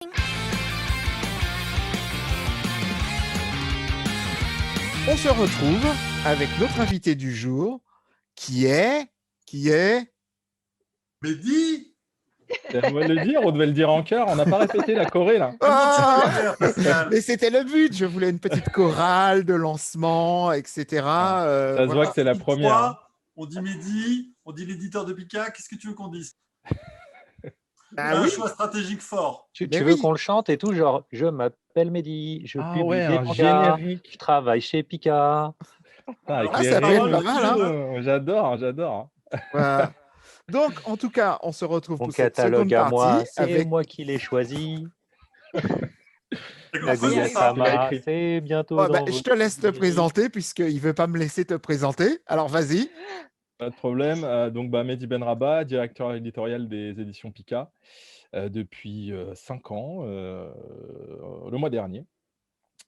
On se retrouve avec notre invité du jour, qui est... Mehdi, On va le dire, on devait le dire en chœur, on n'a pas répété la choré là. comment tu Ah peux le faire, Pascal? mais c'était le but, je voulais une petite chorale de lancement, etc. Ah, ça se voit que c'est la première. Hein. On dit Mehdi, on dit l'éditeur de Pika. Qu'est-ce que tu veux qu'on dise? Ah Un oui, choix stratégique fort. Tu mais veux oui. qu'on le chante et tout, genre je m'appelle Mehdi, je Ah publie ouais, des un mangas, générique. je travaille chez Pika. Putain, avec Alors, les ça peut être rimes pas et mal, hein. tout, j'adore. Voilà. Donc, en tout cas, on se retrouve Mon pour cette catalogue seconde à partie moi, c'est avec... moi qui l'ai choisi. C'est comme ça, Kaguya c'est ça. Il a Sama, écrit. c'est bientôt Oh, bah, dans je vos te laisse te librairies. présenter, puisqu'il ne veut pas me laisser te présenter. Alors, vas-y. Pas de problème. Donc, Mehdi Benrabah, directeur éditorial des éditions Pika depuis 5 ans, le mois dernier.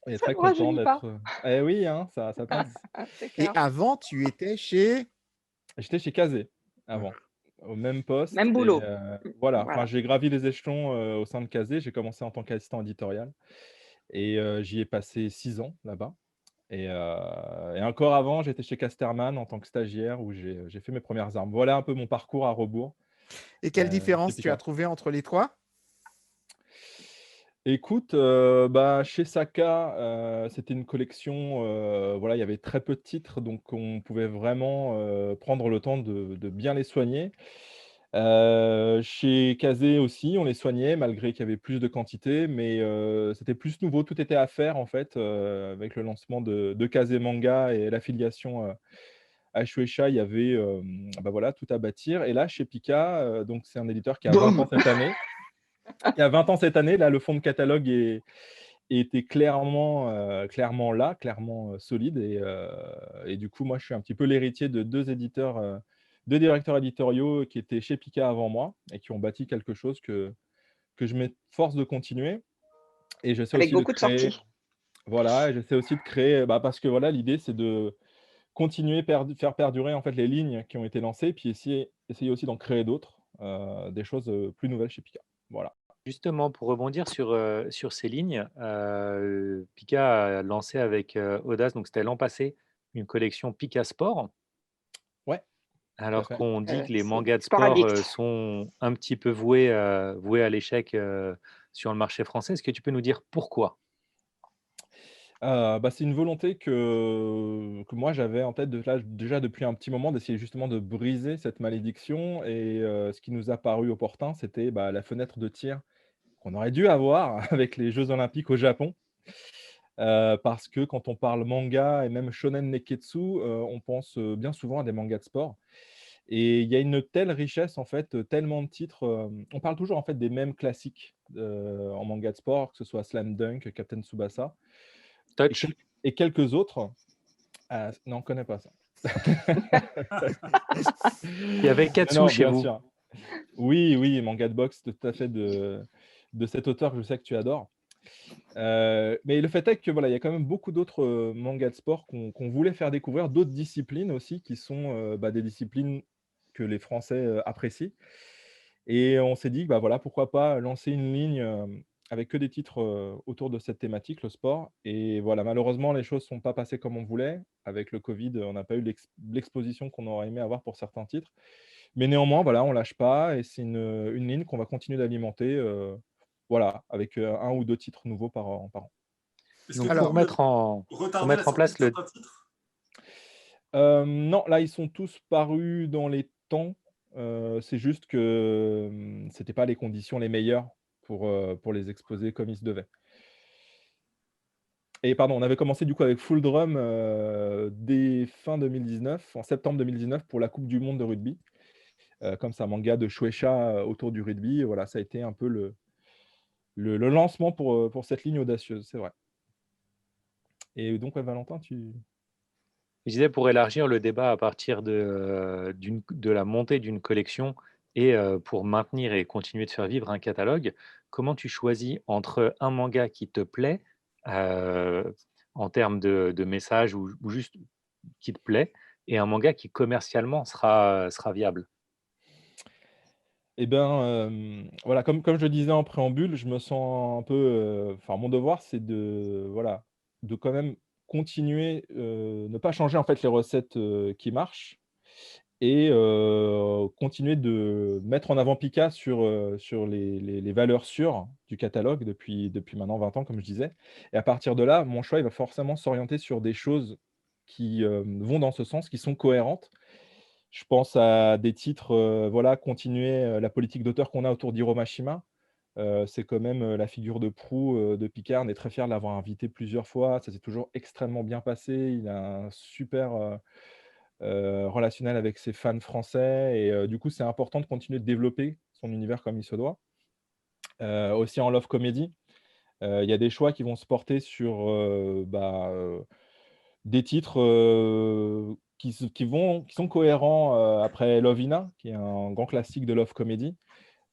Et Ça très ne content rajeunit pas. d'être. Eh oui, hein, ça passe. C'est Et clair. avant, tu étais chez... J'étais chez Kazé avant, au même poste. Même Et boulot. voilà, Voilà. j'ai gravi les échelons au sein de Kazé. J'ai commencé en tant qu'assistant éditorial et j'y ai passé 6 ans là-bas. Et encore avant, j'étais chez Casterman en tant que stagiaire où j'ai fait mes premières armes. Voilà un peu mon parcours à rebours. Et quelle Chez différence tu as Pika. trouvé entre les trois? Écoute, chez Saka, c'était une collection, voilà, il y avait très peu de titres, donc on pouvait vraiment, prendre le temps de bien les soigner. Chez Kazé aussi, on les soignait malgré qu'il y avait plus de quantité, mais c'était plus nouveau, tout était à faire en fait, avec le lancement de Kazé Manga et l'affiliation, à Shueisha, il y avait, voilà, tout à bâtir et là, chez Pika, donc c'est un éditeur qui a 20 ans cette année. Il y a 20 ans cette année, là, le fond de catalogue était clairement là, clairement solide. Et du coup, moi, je suis un petit peu l'héritier de 2 éditeurs, 2 directeurs éditoriaux qui étaient chez Pika avant moi et qui ont bâti quelque chose que je m'efforce de continuer. Et j'essaie Avec aussi de beaucoup de créer, sorties. voilà, et j'essaie aussi de créer, parce que voilà, l'idée, c'est de continuer, faire perdurer en fait les lignes qui ont été lancées, puis essayer aussi d'en créer d'autres, des choses plus nouvelles chez Pika. Voilà. Justement, pour rebondir sur ces lignes, Pika a lancé avec Audace, donc c'était l'an passé, une collection Pika Sport. Ouais, tout à Alors fait. qu'on dit que les C'est mangas de Sport sport Addict. sont un petit peu voués à l'échec sur le marché français. Est-ce que tu peux nous dire pourquoi? C'est une volonté que moi j'avais en tête déjà depuis un petit moment, d'essayer justement de briser cette malédiction et ce qui nous a paru opportun, c'était, la fenêtre de tir qu'on aurait dû avoir avec les jeux olympiques au Japon. Parce que quand on parle manga et même shonen neketsu, on pense, bien souvent à des mangas de sport et il y a une telle richesse en fait, tellement de titres, on parle toujours en fait des mêmes classiques, en manga de sport, que ce soit Slam Dunk, Captain Tsubasa et Touch? quel et quelques autres. Ah non, on ne connaît pas ça. Il y avait Katsu Non, chez bien vous. sûr. Oui, manga de boxe, tout à fait de cet auteur que je sais que tu adores. Mais le fait est que voilà, il y a quand même beaucoup d'autres, mangas de sport qu'on voulait faire découvrir, d'autres disciplines aussi qui sont, des disciplines que les Français, apprécient et on s'est dit, voilà, pourquoi pas lancer une ligne, avec que des titres, autour de cette thématique, le sport et voilà, malheureusement, les choses ne sont pas passées comme on voulait. Avec le covid, on n'a pas eu l'exposition qu'on aurait aimé avoir pour certains titres. Mais néanmoins, voilà, on lâche pas et c'est une ligne qu'on va continuer d'alimenter, voilà, avec, 1 ou 2 titres nouveaux par an. Est-ce que Donc du Alors, pour coup, vous avez mettre en, pour retardé la mettre en sortie de place le... certains titres? Non, là, ils sont tous parus dans les temps, c'est juste que, c'était pas les conditions les meilleures pour les exposer comme il se devait. Et pardon, on avait commencé du coup avec Full Drum, dès fin 2019, en septembre 2019 pour la coupe du monde de rugby. Comme c'est un manga de Shueisha, autour du rugby, voilà, ça a été un peu le lancement pour cette ligne audacieuse, c'est vrai. Et donc, ouais, Valentin, tu Je disais pour élargir le débat à partir de la montée d'une collection et pour maintenir et continuer de faire vivre un catalogue, comment tu choisis entre un manga qui te plaît euh, en termes de message ou juste qui te plaît et un manga qui commercialement sera viable? Eh bien, voilà, comme je le disais en préambule, je me sens un peu, enfin, mon devoir, c'est de, voilà, de quand même continuer, ne pas changer, en fait, les recettes, qui marchent et continuer de mettre en avant Pika sur les valeurs sûres du catalogue depuis maintenant 20 ans, comme je disais, et à partir de là, mon choix, il va forcément s'orienter sur des choses qui, vont dans ce sens, qui sont cohérentes. Je pense à des titres, voilà, continuer, la politique d'auteur qu'on a autour d'Hiro Mashima. C'est quand même, la figure de proue, de Picard. On est très fiers de l'avoir invité plusieurs fois. Ça s'est toujours extrêmement bien passé. Il a un super, relationnel avec ses fans français et du coup, c'est important de continuer de développer son univers comme il se doit. Aussi en love comedy, il y a des choix qui vont se porter sur, des titres, qui sont cohérents, après Love Hina, qui est un grand classique de love comedy.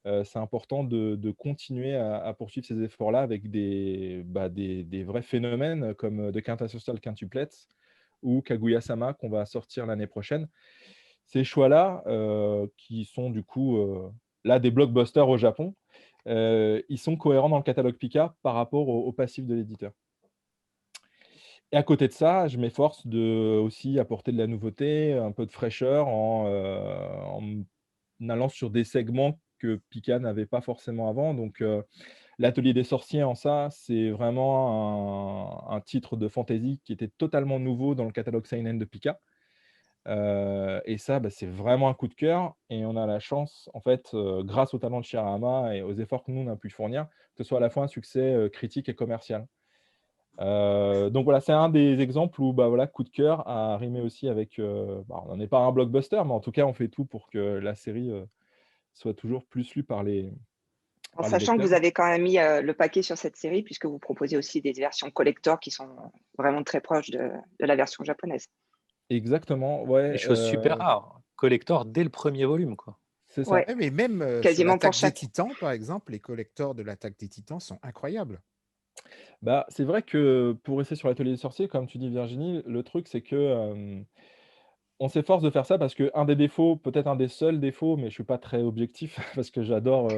C'est important de continuer à poursuivre ces efforts-là avec des vrais phénomènes comme, The Quintessential Quintuplets ou Kaguya-sama qu'on va sortir l'année prochaine. Ces choix-là, qui sont du coup, là des blockbusters au Japon, ils sont cohérents dans le catalogue Pika par rapport au passif de l'éditeur. Et à côté de ça, je m'efforce de aussi apporter de la nouveauté, un peu de fraîcheur en allant sur des segments que Pika n'avait pas forcément avant. Donc, l'Atelier des sorciers en ça, c'est vraiment un titre de fantasy qui était totalement nouveau dans le catalogue seinen de Pika. Et ça, c'est vraiment un coup de cœur et on a la chance, en fait, grâce au talent de Shirahama et aux efforts que nous, on a pu fournir, que ce soit à la fois un succès, critique et commercial. Donc voilà, c'est un des exemples où, voilà, coup de cœur a rimé aussi avec, on n'en est pas un blockbuster, mais en tout cas, on fait tout pour que la série, soit toujours plus lue En par les sachant que lecteurs. vous avez quand même mis le paquet sur cette série, puisque vous proposez aussi des versions collector qui sont vraiment très proches de la version japonaise. Exactement, Des ouais, choses super rares. Collector dès le premier volume, quoi. c'est ça. Ouais, Ouais, mais même sur quasiment pour l'Attaque des chaque. Titans, par exemple, les collecteurs de l'Attaque des Titans sont incroyables. C'est vrai que pour rester sur l'Atelier des sorciers, comme tu dis Virginie, le truc c'est que, on s'efforce de faire ça parce qu'un des défauts, peut-être un des seuls défauts, mais je suis pas très objectif parce que j'adore,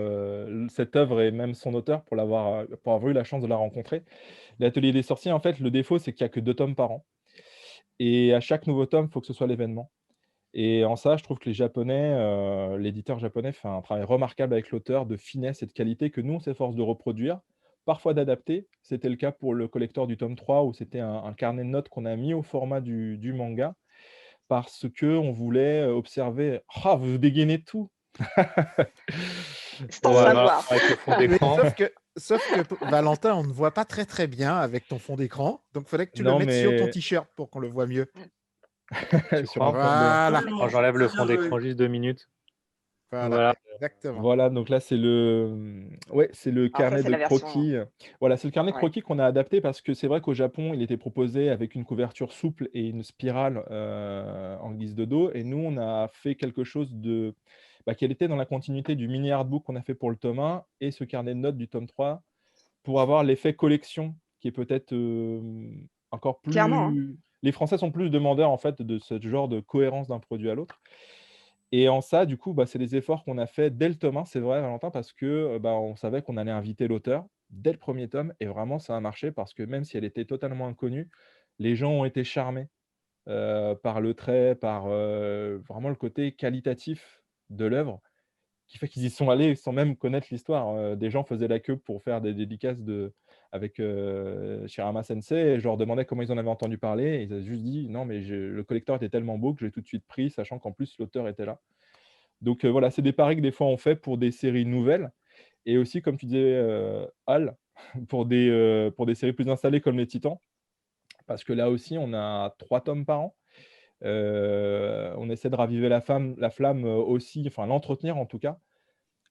cette œuvre et même son auteur pour avoir eu la chance de la rencontrer. L'Atelier des sorciers, en fait, le défaut, c'est qu'il y a que 2 tomes par an et à chaque nouveau tome, il faut que ce soit l'événement et en ça, je trouve que les Japonais, l'éditeur japonais fait un travail remarquable avec l'auteur de finesse et de qualité que nous, on s'efforce de reproduire, parfois d'adapter. C'était le cas pour le collector du tome 3 où c'était un carnet de notes qu'on a mis au format du manga parce qu'on voulait, observer. Ah, vous dégainez tout! C'est en Ouais, train Heu, de voilà, voir. avec le fond Mais d'écran. sauf que Valentin, on ne voit pas très très bien avec ton fond d'écran, donc il faudrait que tu le non, mettes sur ton mais t-shirt pour qu'on le voit mieux. Tu sur crois? un fond blanc. Voilà, Absolument, Quand j'enlève le très fond bien joué. d'écran juste 2 minutes. voilà, Voilà. exactement. Voilà, donc là, ouais, c'est le Alors ça, carnet c'est de la version. croquis, voilà, c'est le carnet de Ouais. croquis qu'on a adapté parce que c'est vrai qu'au Japon, il était proposé avec une couverture souple et une spirale, en guise de dos et nous, on a fait quelque chose qui était dans la continuité du mini artbook qu'on a fait pour le tome 1 et ce carnet de notes du tome 3 pour avoir l'effet collection qui est peut-être, encore Clairement, hein. plus les Français sont plus demandeurs, en fait, de ce genre de cohérence d'un produit à l'autre et en ça, du coup, c'est des efforts qu'on a fait dès le tome 1, c'est vrai, Valentin, parce que, on savait qu'on allait inviter l'auteur dès le premier tome et vraiment ça a marché parce que même si elle était totalement inconnue, les gens ont été charmés, par le trait, par, vraiment le côté qualitatif de l'œuvre qui fait qu'ils y sont allés sans même connaître l'histoire. Des gens faisaient la queue pour faire des dédicaces avec, Shirama Sensei et je leur demandais comment ils en avaient entendu parler et ils avaient juste dit: «Non mais le collector était tellement beau que j'ai tout de suite pris», sachant qu'en plus l'auteur était là. Donc voilà, c'est des paris que des fois on fait pour des séries nouvelles et aussi comme tu disais, Hal, pour des séries plus installées comme les Titans, parce que là aussi on a 3 tomes par an. On essaie de raviver la flamme, aussi, enfin l'entretenir en tout cas,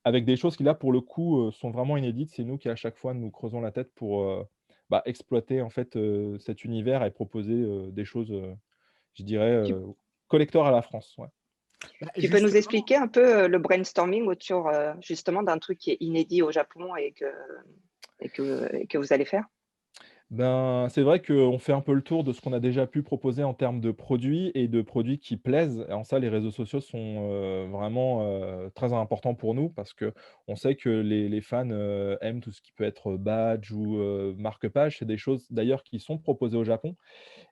avec des choses qui là, pour le coup, sont vraiment inédites. C'est nous qui à chaque fois nous creusons la tête pour, exploiter en fait, cet univers et proposer, des choses, je dirais, Tu, collector à la France, ouais. tu peux nous Justement, expliquer un peu le brainstorming autour justement d'un truc qui est inédit au Japon et que vous allez faire? Ben, c'est vrai qu'on fait un peu le tour de ce qu'on a déjà pu proposer en termes de produits et de produits qui plaisent. Et en ça, les réseaux sociaux sont, vraiment, très importants pour nous parce qu'on sait que les fans, aiment tout ce qui peut être badge ou, marque-page. C'est des choses d'ailleurs qui sont proposées au Japon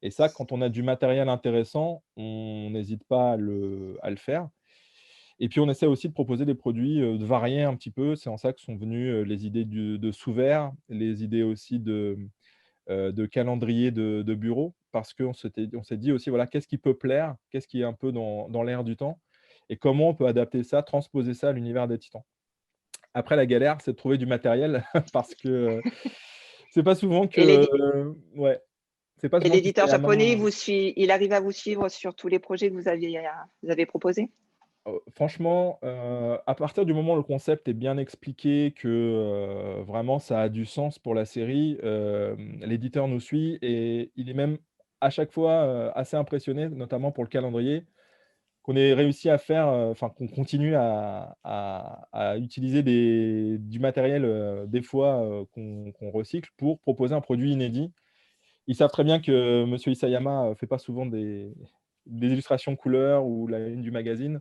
et ça, quand on a du matériel intéressant, on n'hésite pas à le faire et puis on essaie aussi de proposer des produits, de varier un petit peu. C'est en ça que sont venues, les idées de sous-verts, les idées aussi de calendrier de bureau parce on s'est dit aussi, voilà, qu'est-ce qui peut plaire? Qu'est-ce qui est un peu dans l'air du temps? Et comment on peut adapter ça, transposer ça à l'univers des Titans? Après la galère, c'est de trouver du matériel parce que, c'est pas souvent Et que ouais, c'est pas et souvent qu'il l'éditeur fait la japonais, main. il arrive à vous suivre sur tous les projets que vous avez proposés? Franchement, à partir du moment où le concept est bien expliqué, que, vraiment ça a du sens pour la série, l'éditeur nous suit et il est même à chaque fois, assez impressionné, notamment pour le calendrier, qu'on ait réussi à faire, enfin qu'on continue à utiliser du matériel, des fois, qu'on recycle pour proposer un produit inédit. Ils savent très bien que monsieur Isayama, fait pas souvent des illustrations couleurs ou la une du magazine.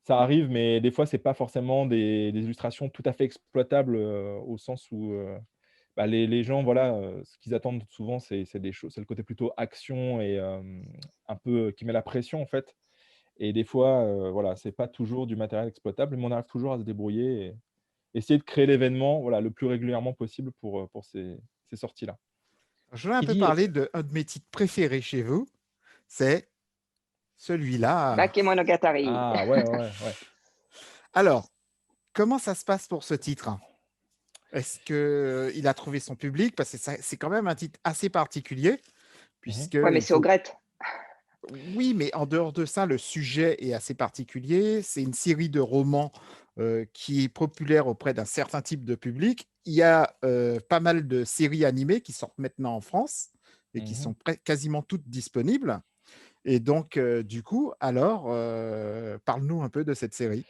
Ça arrive, mais des fois, c'est pas forcément des illustrations tout à fait exploitables, au sens où, bah, les gens, voilà, ce qu'ils attendent souvent, c'est des choses c'est le côté plutôt action et un peu, qui met la pression, en fait et des fois, voilà, c'est pas toujours du matériel exploitable, mais on arrive toujours à se débrouiller et essayer de créer l'événement, voilà, le plus régulièrement possible pour ces sorties-là. Je voulais un Qui peu dit parler d'un de mes titres préférés chez vous, c'est celui-là. Bakemonogatari. Ah ouais, ouais, ouais, ouais. Alors, comment ça se passe pour ce titre? Est-ce qu'il a trouvé son public? Parce que c'est quand même un titre assez particulier, Mmh. Ouais, mais puisqu'il c'est au faut Grette. oui, mais en dehors de ça, le sujet est assez particulier. C'est une série de romans, qui est populaire auprès d'un certain type de public. Il y a, pas mal de séries animées qui sortent maintenant en France et qui Mmh. sont quasiment toutes disponibles et donc du coup, alors, parle-nous un peu de cette série.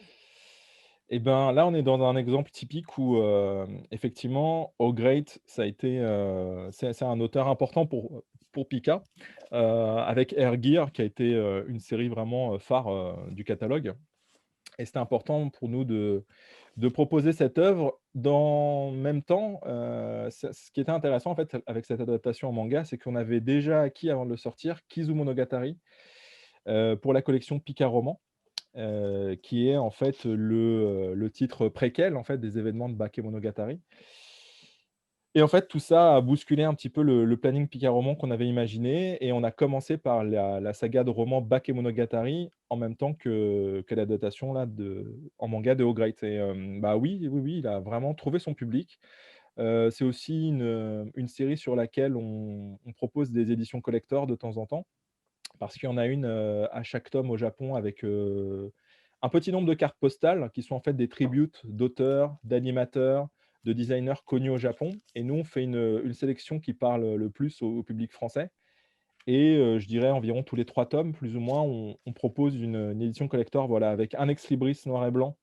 Et ben, là, on est dans un exemple typique où, effectivement, O'Grate, ça a été, c'est un auteur important pour Pika, avec Air Gear qui a été, une série vraiment, phare, du catalogue et c'était important pour nous de proposer cette œuvre dans le même temps, ce qui était intéressant, en fait, avec cette adaptation en manga, c'est qu'on avait déjà acquis, avant de le sortir, Kizumonogatari, pour la collection Pika Roman. Qui est en fait le titre préquel en fait des événements de Bakemonogatari et en fait tout ça a bousculé un petit peu le planning Pika Roman qu'on avait imaginé et on a commencé par la saga de romans Bakemonogatari en même temps que l'adaptation là en manga de O'Grate et bah, oui, oui, oui, il a vraiment trouvé son public. C'est aussi une série sur laquelle on propose des éditions collector de temps en temps. Parce qu'il y en a une, à chaque tome au Japon avec, un petit nombre de cartes postales qui sont en fait des tributes d'auteurs, d'animateurs, de designers connus au Japon et nous on fait une sélection qui parle, le plus au public français et je dirais environ tous les 3 tomes plus ou moins, on propose une édition collector, voilà, avec un ex libris noir et blanc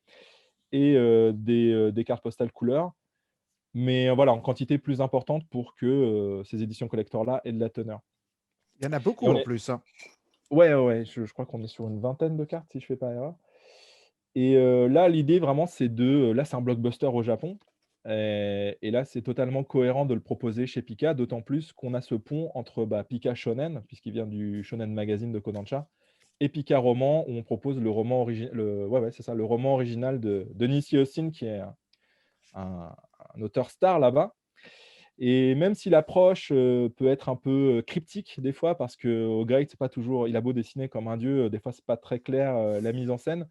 et des cartes postales couleur. Mais voilà, en quantité plus importante pour que, ces éditions collector là aient de la teneur Il y en a et beaucoup on en est plus, hein. ouais, ouais, ouais, je crois qu'on est sur une vingtaine de cartes si je fais pas erreur. Et là, l'idée vraiment, c'est là, c'est un blockbuster au Japon, et là, c'est totalement cohérent de le proposer chez Pika, d'autant plus qu'on a ce pont entre, bah, Pika Shonen, puisqu'il vient du Shonen Magazine de Kodansha et Pika Roman, où on propose le ouais, ouais, c'est ça, le roman original de Nissy Austin, qui est un un auteur star là-bas et même si l'approche, peut être un peu, cryptique des fois, parce qu'au grec, c'est pas toujours il a beau dessiner comme un dieu, des fois, c'est pas très clair, la mise en scène.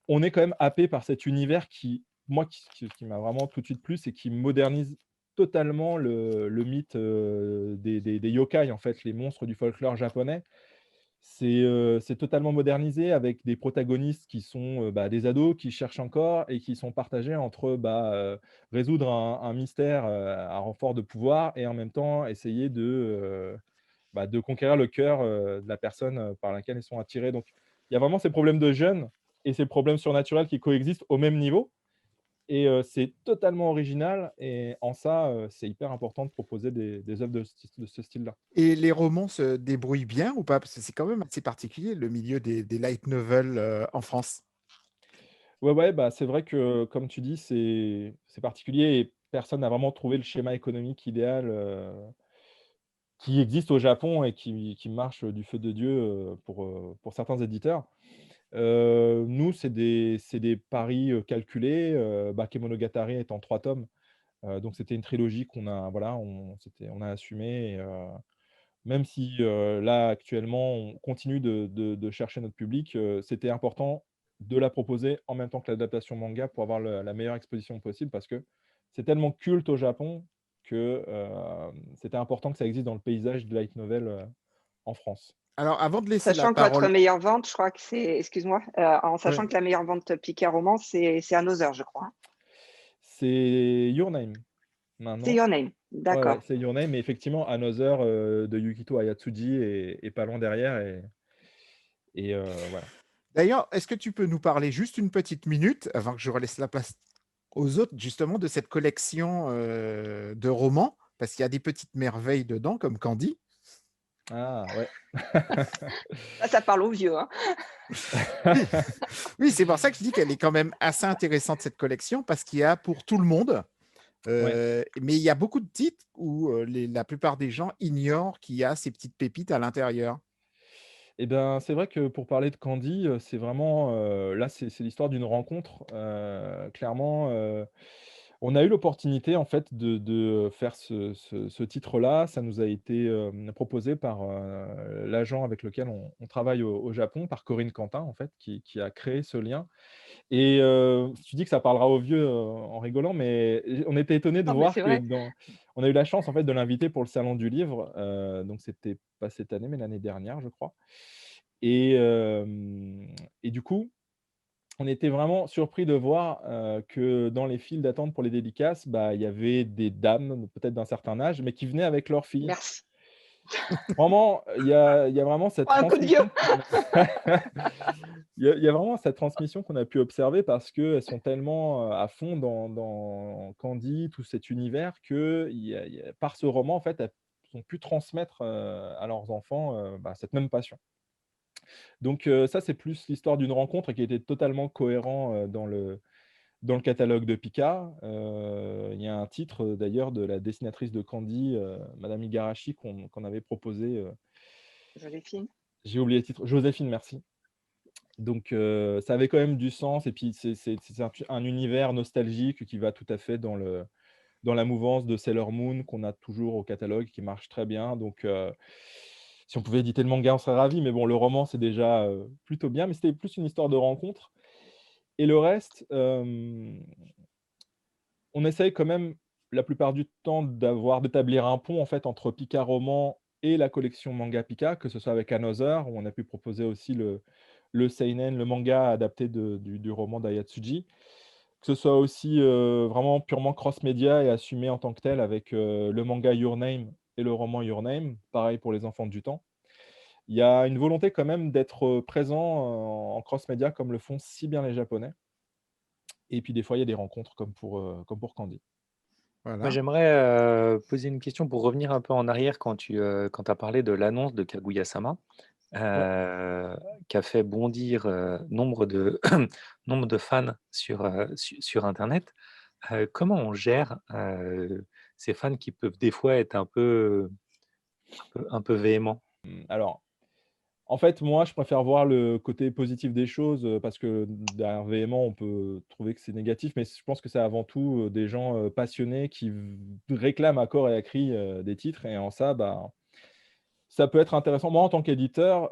On est quand même happé par cet univers qui, moi, qui m'a vraiment tout de suite plu, c'est qu'il modernise totalement le mythe, des yokai, en fait, les monstres du folklore japonais. C'est totalement modernisé avec des protagonistes qui sont, bah, des ados qui cherchent encore et qui sont partagés entre, bah, résoudre un mystère, à renfort de pouvoir et en même temps essayer bah, de conquérir le cœur, de la personne, par laquelle ils sont attirés. Donc il y a vraiment ces problèmes de jeunes et ces problèmes surnaturels qui coexistent au même niveau Et c'est totalement original et en ça, c'est hyper important de proposer des œuvres de ce style-là. Et les romans se débrouillent bien ou pas? Parce que c'est quand même assez particulier le milieu des light novels, en France. Ouais, ouais, bah, c'est vrai que comme tu dis, c'est particulier et personne n'a vraiment trouvé le schéma économique idéal, qui existe au Japon et qui marche du feu de Dieu, pour certains éditeurs. Nous, c'est des paris, calculés, Bakemonogatari est en 3 tomes, donc c'était une trilogie qu'on a voilà, on a assumé et même si, là, actuellement, on continue de chercher notre public, c'était important de la proposer en même temps que l'adaptation manga pour avoir le la meilleure exposition possible parce que c'est tellement culte au Japon que, c'était important que ça existe dans le paysage du light novel, en France. Alors avant de laisser la Sachant que votre parole meilleure vente, je crois que c'est, excuse-moi, en ouais, sachant que la meilleure vente Pika Roman, c'est Another, je crois, hein. C'est Your Name C'est maintenant. Your Name, Ouais, ouais, d'accord. c'est Your Name, mais effectivement Another, de Yukito Ayatsuji est pas loin derrière et voilà. d'ailleurs, est-ce que tu peux nous parler juste une petite minute, avant que je relaisse la place aux autres, justement de cette collection, de romans? Parce qu'il y a des petites merveilles dedans comme Candy. Ah ouais. Ça parle aux vieux, hein. Oui, oui, c'est pour ça que je dis qu'elle est quand même assez intéressante cette collection parce qu'il y a pour tout le monde, Ouais. mais il y a beaucoup de titres où, la plupart des gens ignorent qu'il y a ces petites pépites à l'intérieur. Et ben, c'est vrai que pour parler de Candy, c'est vraiment, là, c'est l'histoire d'une rencontre, clairement, on a eu l'opportunité, en fait, de faire ce titre-là. Ça nous a été, proposé par, l'agent avec lequel on travaille au Japon, par Corinne Quentin, en fait, qui a créé ce lien et tu dis que ça parlera aux vieux, en rigolant, mais on était étonnés de Non, mais voir c'est que vrai. dans on a eu la chance, en fait, de l'inviter pour le salon du livre, donc c'était pas cette année, mais l'année dernière, je crois et du coup, on était vraiment surpris de voir, que dans les files d'attente pour les dédicaces, bah, il y avait des dames, peut-être d'un certain âge, mais qui venaient avec leurs filles. Merci. Vraiment, il y a vraiment cette Oh, un coup de vieux. transmission qu'on a il y a vraiment cette transmission qu'on a pu observer parce qu'elles sont tellement, à fond dans Candy, tout cet univers qu'il y a par ce roman, en fait, elles ont pu transmettre, à leurs enfants, bah, cette même passion. Donc ça, c'est plus l'histoire d'une rencontre qui était totalement cohérent, dans le catalogue de Pika. Il y a un titre, d'ailleurs de la dessinatrice de Candy, madame Igarashi qu'on avait proposé, Joséphine. j'ai oublié le titre, Joséphine, merci. Donc ça avait quand même du sens et puis c'est un univers nostalgique qui va tout à fait dans la mouvance de Sailor Moon qu'on a toujours au catalogue, qui marche très bien. Donc si on pouvait éditer le manga, on serait ravis, mais bon, le roman, c'est déjà, plutôt bien, mais c'était plus une histoire de rencontre et le reste, on essaye quand même la plupart du temps d'établir un pont en fait entre Pika Roman et la collection manga Pika, que ce soit avec Another, où on a pu proposer aussi le seinen, le manga adapté du roman d'Ayatsuji. Que ce soit aussi, vraiment purement cross-média et assumé en tant que tel avec, le manga Your Name et le roman Your Name, pareil pour les enfants du temps. Il y a une volonté quand même d'être, présent, en cross-média comme le font si bien les Japonais et puis des fois il y a des rencontres comme pour Candy. Moi, Voilà. j'aimerais, poser une question pour revenir un peu en arrière quand quand as parlé de l'annonce de Kaguya-sama, Ouais. heu, qui a fait bondir, nombre de nombre de fans sur internet. Comment on gère, ces fans qui peuvent des fois être un peu véhéments? Alors, en fait, moi, je préfère voir le côté positif des choses, parce que derrière véhément, on peut trouver que c'est négatif, mais je pense que c'est avant tout, des gens, passionnés qui réclament à corps et à cri, des titres et en ça, bah, ça peut être intéressant. Moi, en tant qu'éditeur,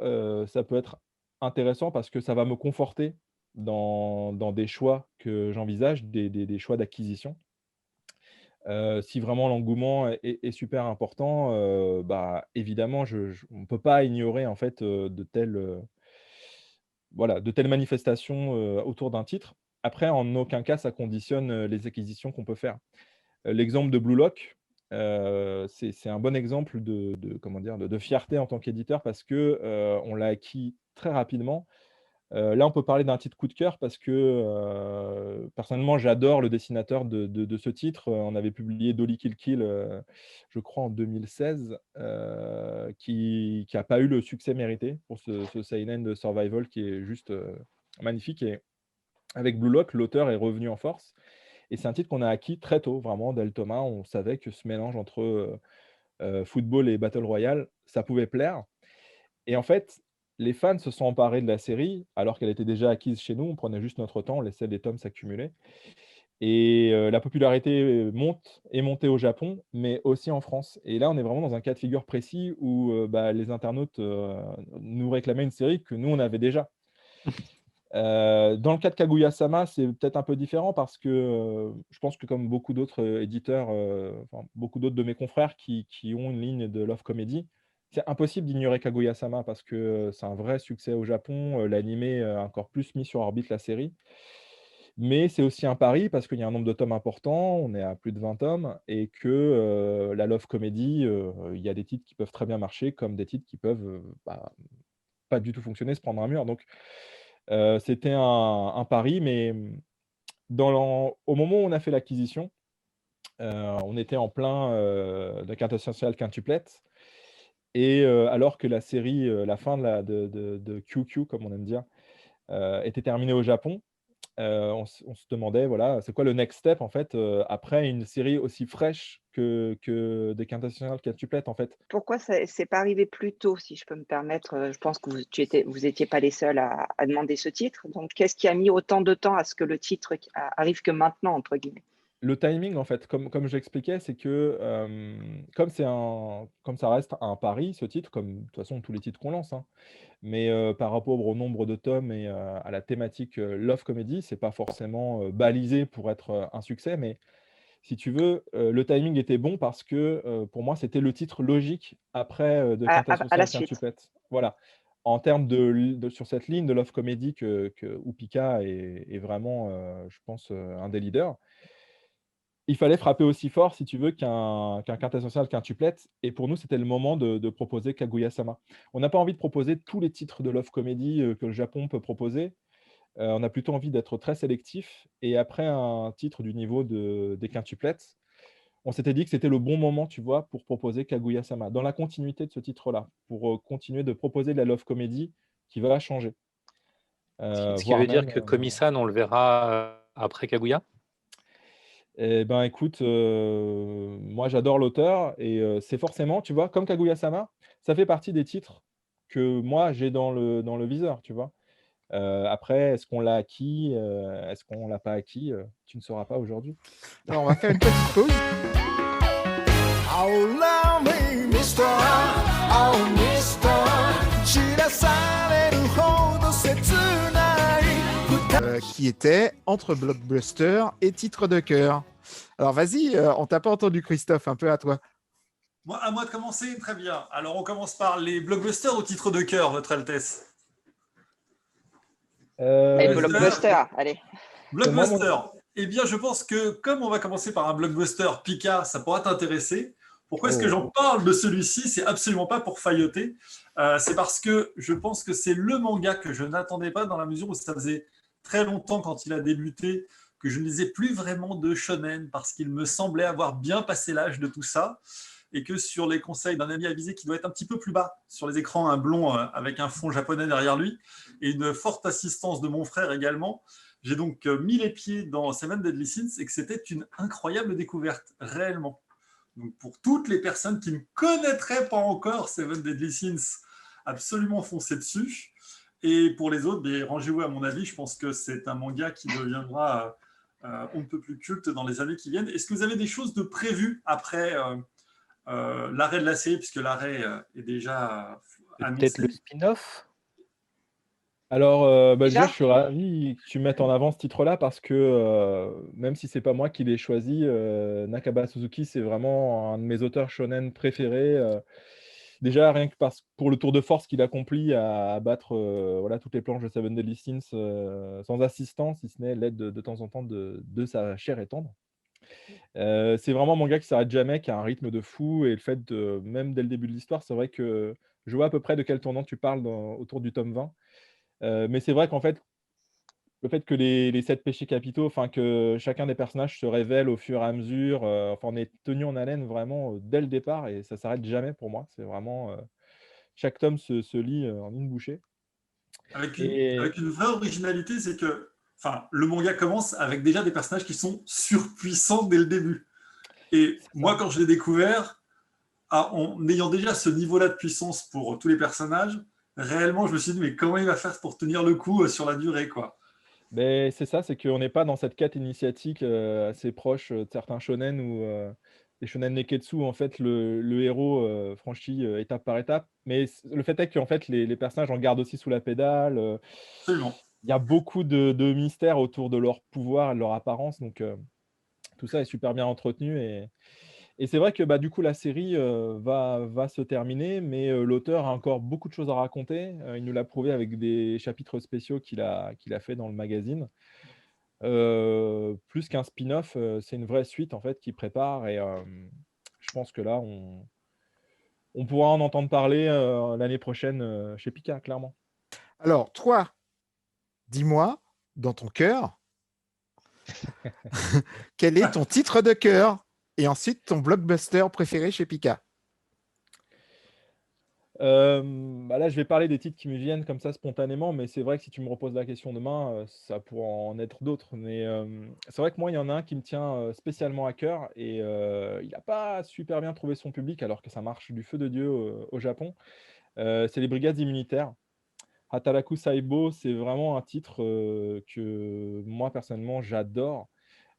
ça peut être intéressant parce que ça va me conforter dans des choix que j'envisage, des choix d'acquisition. Si vraiment l'engouement est super important, bah, évidemment, on ne peut pas ignorer en fait, voilà, de telles manifestations, autour d'un titre. Après, en aucun cas, ça conditionne, les acquisitions qu'on peut faire. L'exemple de Blue Lock, c'est un bon exemple comment dire? De fierté en tant qu'éditeur parce que, on l'a acquis très rapidement. Là, on peut parler d'un titre coup de cœur parce que, personnellement, j'adore le dessinateur de ce titre. On avait publié Dolly Kill Kill, je crois en 2016, qui a pas eu le succès mérité pour ce seinen de survival qui est juste, magnifique et avec Blue Lock, l'auteur est revenu en force et c'est un titre qu'on a acquis très tôt, vraiment dès le tome 1. On savait que ce mélange entre, football et battle royale, ça pouvait plaire et en fait, les fans se sont emparés de la série alors qu'elle était déjà acquise chez nous. On prenait juste notre temps, on laissait les tomes s'accumuler et la popularité, est montée au Japon, mais aussi en France et là, on est vraiment dans un cas de figure précis où, bah, les internautes, nous réclamaient une série que nous, on avait déjà. Dans le cas de Kaguya-sama, c'est peut-être un peu différent parce que, je pense que comme beaucoup d'autres, éditeurs, enfin beaucoup d'autres de mes confrères qui ont une ligne de love comedy, c'est impossible d'ignorer Kaguya-sama parce que, c'est un vrai succès au Japon, l'animé a encore plus mis sur orbite la série. Mais c'est aussi un pari parce qu'il y a un nombre de tomes important, on est à plus de 20 tomes et que, la love comedy, il y a des titres qui peuvent très bien marcher comme des titres qui peuvent, bah, pas du tout fonctionner, se prendre un mur donc c'était un pari, mais au moment où on a fait l'acquisition, on était en plein, de quintessentiel social quintuplette et alors que la série, la fin de QQ comme on aime dire, était terminée au Japon, on se demandait, voilà, c'est quoi le next step en fait, après une série aussi fraîche que des quintessentiels quintuplettes en fait? Pourquoi ça c'est pas arrivé plus tôt, si je peux me permettre? Je pense que vous étiez pas les seuls à demander ce titre. Donc qu'est-ce qui a mis autant de temps à ce que le titre arrive que «maintenant» entre guillemets? Le timing, en fait, comme j'expliquais, c'est que, comme ça reste un pari, ce titre, comme de toute façon tous les titres qu'on lance, hein, mais par rapport au nombre de tomes et à la thématique, love comedy, c'est pas forcément, balisé pour être, un succès. Mais si tu veux, le timing était bon parce que, pour moi, c'était le titre logique après, de À la Quintessential suite. Quintuplet. Voilà. En termes de sur cette ligne de love comedy où Pika est vraiment, je pense, un des leaders. Il fallait frapper aussi fort, si tu veux, qu'un quintessentiel quintuplette et pour nous, c'était le moment de proposer Kaguya-sama. On n'a pas envie de proposer tous les titres de love comedy, que le Japon peut proposer. On a plutôt envie d'être très sélectif et après un titre du niveau des quintuplettes, on s'était dit que c'était le bon moment, tu vois, pour proposer Kaguya-sama, dans la continuité de ce titre-là, pour, continuer de proposer de la love comedy qui va changer. Ce qui Voire veut dire même, que Komi-san, on le verra, après Kaguya? eh ben, écoute, moi j'adore l'auteur et c'est forcément, tu vois, comme Kaguya-sama, ça fait partie des titres que moi j'ai dans le viseur, tu vois? Après, est-ce qu'on l'a acquis, est-ce qu'on l'a pas acquis, tu ne sauras pas aujourd'hui. Alors, on va faire une petite pause. Oh, love me, Mister. Oh, Mister. 知らされるほど切ない Qui était entre blockbuster et titre de cœur. Alors vas-y, on t'a pas entendu Christophe, un peu à toi. À moi de commencer, très bien. Alors on commence par les blockbusters au titre de cœur, Votre Altesse. Les Je blockbusters, allez. moi, mon Blockbuster. Eh bien, je pense que comme on va commencer par un blockbuster Pika, ça pourra t'intéresser. Pourquoi est-ce que j'en oh, parle de celui-ci? C'est absolument pas pour failloter. C'est parce que je pense que c'est le manga que je n'attendais pas dans la mesure où ça faisait très longtemps quand il a débuté que je ne lisais plus vraiment de shonen parce qu'il me semblait avoir bien passé l'âge de tout ça et que sur les conseils d'un ami avisé qui doit être un petit peu plus bas sur les écrans, un blond avec un fond japonais derrière lui et une forte assistance de mon frère également, j'ai donc mis les pieds dans Seven Deadly Sins et que c'était une incroyable découverte, réellement. Donc pour toutes les personnes qui ne connaîtraient pas encore Seven Deadly Sins, absolument foncez dessus. Et pour les autres, rangez-vous à mon avis, je pense que c'est un manga qui deviendra on ne peut plus culte dans les années qui viennent. Est-ce que vous avez des choses de prévues après l'arrêt de la série, puisque l'arrêt est déjà Peut-être annoncé? le spin-off? alors, bah, déjà, Déjà? je suis ravi que tu mettes en avant ce titre-là parce que, même si c'est pas moi qui l'ai choisi, Nakaba Suzuki, c'est vraiment un de mes auteurs shonen préférés, déjà rien que pour le tour de force qu'il accomplit à battre, voilà, toutes les planches de Seven Deadly Sins, sans assistance, si ce n'est l'aide de temps en temps de sa chair et tendre. C'est vraiment un manga qui s'arrête jamais, qui a un rythme de fou et le fait même dès le début de l'histoire, c'est vrai que je vois à peu près de quel tournant tu parles autour du tome 20. Mais c'est vrai qu'en fait, le fait que les 7 péchés capitaux, enfin que chacun des personnages se révèle au fur et à mesure, enfin on est tenu en haleine vraiment, dès le départ et ça s'arrête jamais pour moi. C'est vraiment, chaque tome se lit, en une bouchée et Avec une vraie originalité, c'est que enfin, le manga commence avec déjà des personnages qui sont surpuissants dès le début. Et c'est moi, ça. quand je l'ai découvert, en ayant déjà ce niveau-là de puissance pour tous les personnages, réellement, je me suis dit, mais comment il va faire pour tenir le coup sur la durée, quoi. Beh, c'est ça, c'est qu'on n'est pas dans cette quête initiatique, assez proche, de certains shonen ou, les shonen neketsu où en fait le héros, franchit, étape par étape. Mais le fait est qu'en fait les personnages en gardent aussi sous la pédale, Absolument. il y a beaucoup de mystères autour de leur pouvoir et de leur apparence donc tout ça est super bien entretenu et c'est vrai que, bah, du coup, la série, va se terminer, mais l'auteur a encore beaucoup de choses à raconter. Il nous l'a prouvé avec des chapitres spéciaux qu'il a fait dans le magazine. Plus qu'un spin-off, c'est une vraie suite, en fait, qu'il prépare et je pense que là, on pourra en entendre parler, l'année prochaine, chez Pika, clairement. Alors, toi, dis-moi, dans ton cœur, quel est ton titre de cœur? Et ensuite, ton blockbuster préféré chez Pika. Bah, là, je vais parler des titres qui me viennent comme ça spontanément, mais c'est vrai que si tu me reposes la question demain, ça pourra en être d'autres. Mais, c'est vrai que moi, il y en a un qui me tient, spécialement à cœur et il n'a pas super bien trouvé son public alors que ça marche du feu de Dieu, au Japon. C'est les Brigades immunitaires. Hataraku Saibo, c'est vraiment un titre, que moi personnellement j'adore,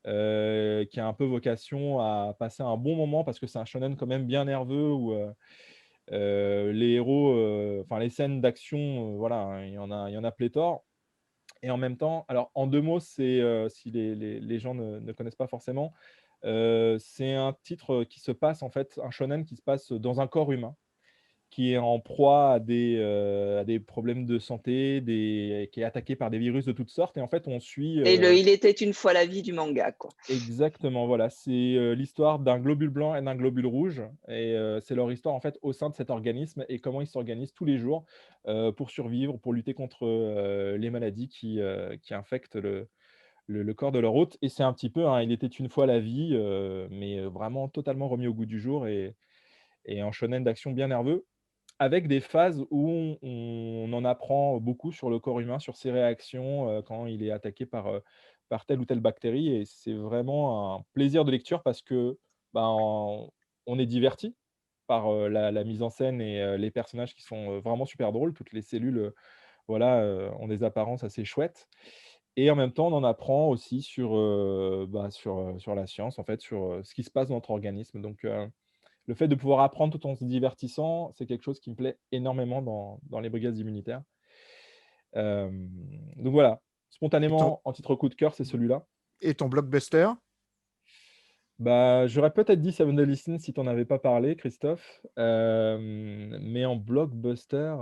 qui a un peu vocation à passer un bon moment parce que c'est un shonen quand même bien nerveux où, les héros, enfin les scènes d'action, voilà, hein, il y en a pléthore et en même temps alors en 2 mots, c'est, si les gens ne connaissent pas forcément, c'est un titre, qui se passe en fait un shonen qui se passe dans un corps humain qui est en proie à des problèmes de santé, qui est attaqué par des virus de toutes sortes et en fait on suit, Et il était une fois la vie du manga, quoi. exactement, voilà, c'est, l'histoire d'un globule blanc et d'un globule rouge et c'est leur histoire, en fait, au sein de cet organisme et comment ils s'organisent tous les jours, pour survivre, pour lutter contre, les maladies qui infectent le corps de leur hôte et c'est un petit peu un Il était une fois la vie, mais vraiment totalement remis au goût du jour et un shonen d'action bien nerveux avec des phases où on en apprend beaucoup sur le corps humain, sur ses réactions, quand il est attaqué par telle ou telle bactérie et c'est vraiment un plaisir de lecture parce que, ben, on est diverti par, la mise en scène et les personnages qui sont, vraiment super drôles. Toutes les cellules, voilà, ont des apparences assez chouettes et en même temps, on en apprend aussi sur, sur la science, en fait, sur, ce qui se passe dans notre organisme donc le fait de pouvoir apprendre tout en se divertissant, c'est quelque chose qui me plaît énormément dans les brigades immunitaires. Donc voilà, Et ton, spontanément, en titre coup de cœur, c'est celui-là. et ton blockbuster? Bah, j'aurais peut-être dit Seven Deadly Sins si tu en avais pas parlé, Christophe. Mais en blockbuster,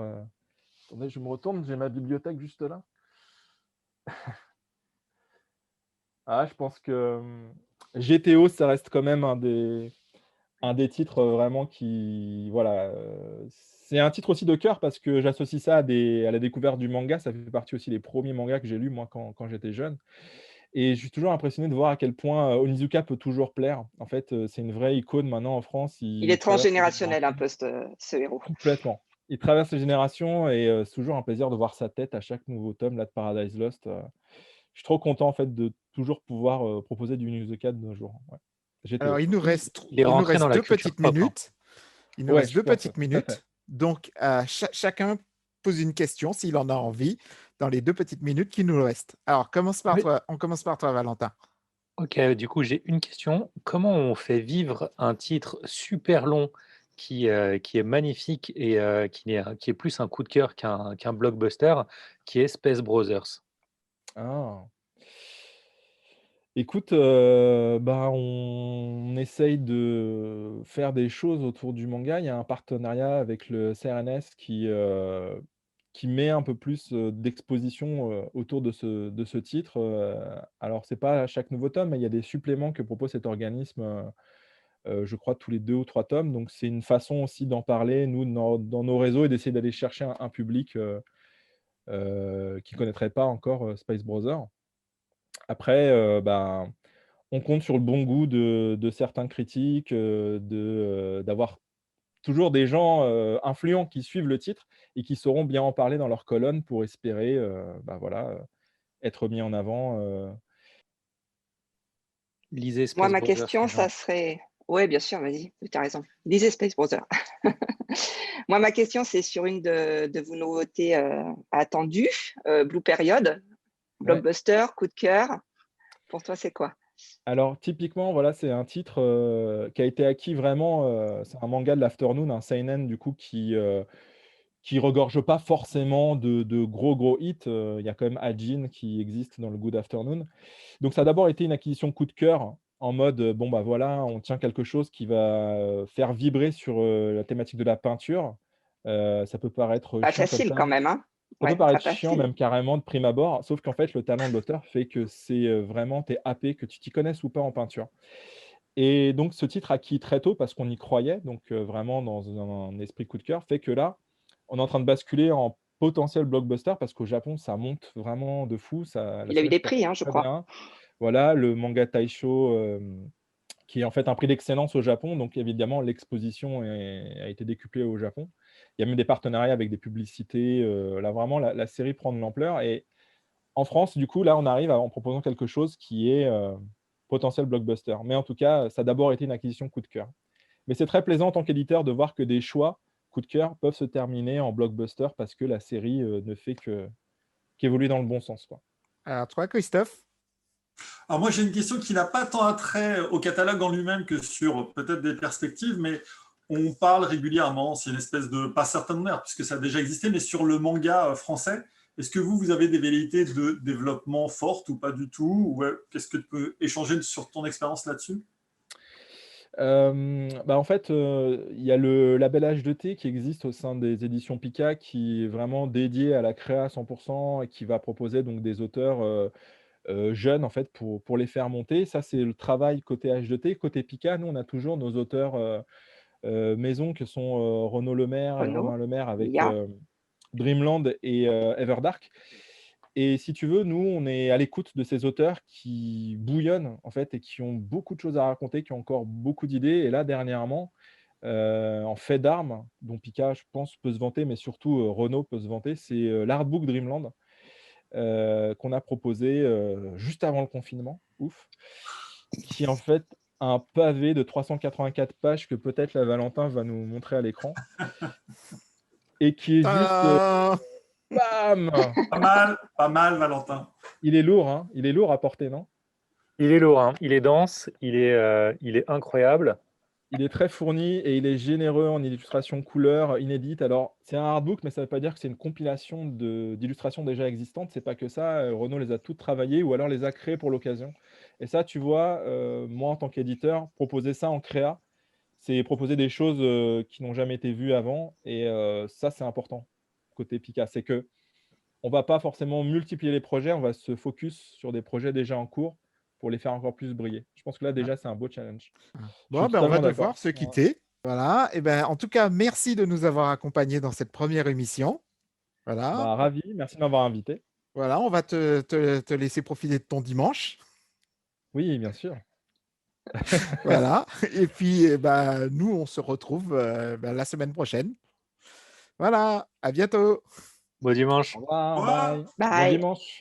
attendez, je me retourne, j'ai ma bibliothèque juste là. Ah, je pense que, GTO, ça reste quand même un des titres, vraiment qui voilà, c'est un titre aussi de cœur parce que j'associe ça à la découverte du manga. Ça fait partie aussi des premiers mangas que j'ai lus moi quand j'étais jeune et je suis toujours impressionné de voir à quel point, Onizuka peut toujours plaire. En fait, c'est une vraie icône maintenant en France. Il Il est traverse les transgénérationnel un générations peu, ce héros. complètement. Il traverse les générations et c'est toujours un plaisir de voir sa tête à chaque nouveau tome là de Paradise Lost, je suis trop content en fait de toujours pouvoir, proposer du Onizuka de nos jours. Ouais. Alors, GTO. Il est il nous rentré dans reste la deux culture petites pop, hein. minutes. Il nous Ouais, reste je deux pense, ouais, petites tout à fait. minutes. Donc, chacun pose une question s'il en a envie dans les 2 petites minutes qui nous restent. Alors, commence par Oui. toi. On commence par toi, Valentin. OK, du coup, j'ai une question. Comment on fait vivre un titre super long qui est magnifique et qui est plus un coup de cœur qu'un blockbuster, qui est Space Brothers? Ah! Écoute, bah, on essaye de faire des choses autour du manga. Il y a un partenariat avec le CRNS qui met un peu plus, d'exposition, autour de ce titre, alors c'est pas à chaque nouveau tome, mais il y a des suppléments que propose cet organisme, je crois tous les 2 ou 3 tomes, donc c'est une façon aussi d'en parler, nous, dans nos réseaux et d'essayer d'aller chercher un public, qui ne connaîtraient pas encore Space Brothers. Après, on compte sur le bon goût de certains critiques, d'avoir toujours des gens influents qui suivent le titre et qui sauront bien en parler dans leur colonne pour espérer être mis en avant. Lisez Moi, Space ma Brothers, question, les gens. ça serait. Oui, bien sûr, vas-y, tu as raison. Lisez Space Brother. Moi, ma question, c'est sur une de vos nouveautés attendues, Blue Period, blockbuster, coup de cœur. Pour toi, c'est quoi? Alors typiquement, voilà, c'est un titre qui a été acquis vraiment, c'est un manga de l'Afternoon, un seinen du coup qui regorge pas forcément de gros hits. Il y a quand même Ajin qui existe dans le Good Afternoon. Donc ça a d'abord été une acquisition coup de cœur en mode, bon, bah, voilà, on tient quelque chose qui va, faire vibrer sur, la thématique de la peinture. Ça peut paraître Pas chiant comme facile ça. quand même, hein? Ça peut Ouais, pas paraître chiant facile. même carrément de prime abord, sauf qu'en fait, le talent de l'auteur fait que c'est, vraiment tu es happé, que tu t'y connaisses ou pas en peinture. Et donc ce titre acquis très tôt parce qu'on y croyait, donc vraiment dans un esprit coup de cœur, fait que là, on est en train de basculer en potentiel blockbuster parce qu'au Japon, ça monte vraiment de fou, ça la Il a eu série se des porte prix, hein, je très crois. bien. Voilà, le manga Taisho, qui est en fait un prix d'excellence au Japon, donc évidemment l'exposition a été décuplée au Japon. Il y a même des partenariats avec des publicités, là vraiment la série prend de l'ampleur et en France, du coup, là, on arrive en proposant quelque chose qui est potentiel blockbuster. Mais en tout cas, ça a d'abord été une acquisition coup de cœur. Mais c'est très plaisant en tant qu'éditeur de voir que des choix coup de cœur peuvent se terminer en blockbuster parce que la série ne fait qu'évoluer dans le bon sens, quoi. Alors, toi, Christophe? Alors moi j'ai une question qui n'a pas tant attrait au catalogue en lui-même que sur peut-être des perspectives, mais on parle régulièrement, c'est une espèce de, pas certainement puisque ça a déjà existé, mais sur le manga français. Est-ce que vous avez des velléités de développement fortes ou pas du tout? Ou qu'est-ce que tu peux échanger sur ton expérience là-dessus? En fait, il y a le label H2T qui existe au sein des éditions Pika, qui est vraiment dédié à la créa à 100 et qui va proposer donc des auteurs, jeunes en fait pour les faire monter. Ça, c'est le travail côté H2T. Côté Pika, nous, on a toujours nos auteurs, maison que sont, Renaud Lemaire et Renaud, Romain Lemaire avec, Lia. Dreamland et Everdark. Et si tu veux, nous, on est à l'écoute de ces auteurs qui bouillonnent, en fait, et qui ont beaucoup de choses à raconter, qui ont encore beaucoup d'idées. Et là, dernièrement, en fait d'armes, dont Pika, je pense, peut se vanter, mais surtout Renaud peut se vanter, c'est l'artbook Dreamland, qu'on a proposé juste avant le confinement. Ouf. Qui est en fait un pavé de 384 pages que peut-être la Valentin va nous montrer à l'écran. Et qui est juste, Ah, bam! Pas mal, Valentin. Il est lourd, hein? Il est lourd à porter, non? Il est lourd, hein. Il est dense, il est incroyable. Il est très fourni et il est généreux en illustrations couleurs inédites. Alors, c'est un artbook, mais ça ne veut pas dire que c'est une compilation d'illustrations déjà existantes. C'est pas que ça. Renaud les a toutes travaillées ou alors les a créées pour l'occasion. Et ça, tu vois, moi, en tant qu'éditeur, proposer ça en créa, c'est proposer des choses qui n'ont jamais été vues avant. Et ça, c'est important côté Pika. C'est que on va pas forcément multiplier les projets, on va se focus sur des projets déjà en cours pour les faire encore plus briller. Je pense que là, déjà, c'est un beau challenge. Je bon, suis ben, on va totalement devoir d'accord. se quitter. Voilà. Et ben, en tout cas, merci de nous avoir accompagnés dans cette première émission. Voilà. Ravi, merci de m'avoir invité. Voilà, on va te laisser profiter de ton dimanche. Oui, bien sûr. Voilà. Et puis, nous, on se retrouve la semaine prochaine. Voilà. À bientôt. Bon dimanche. Au revoir, Au revoir. bye. Bon Bye. dimanche.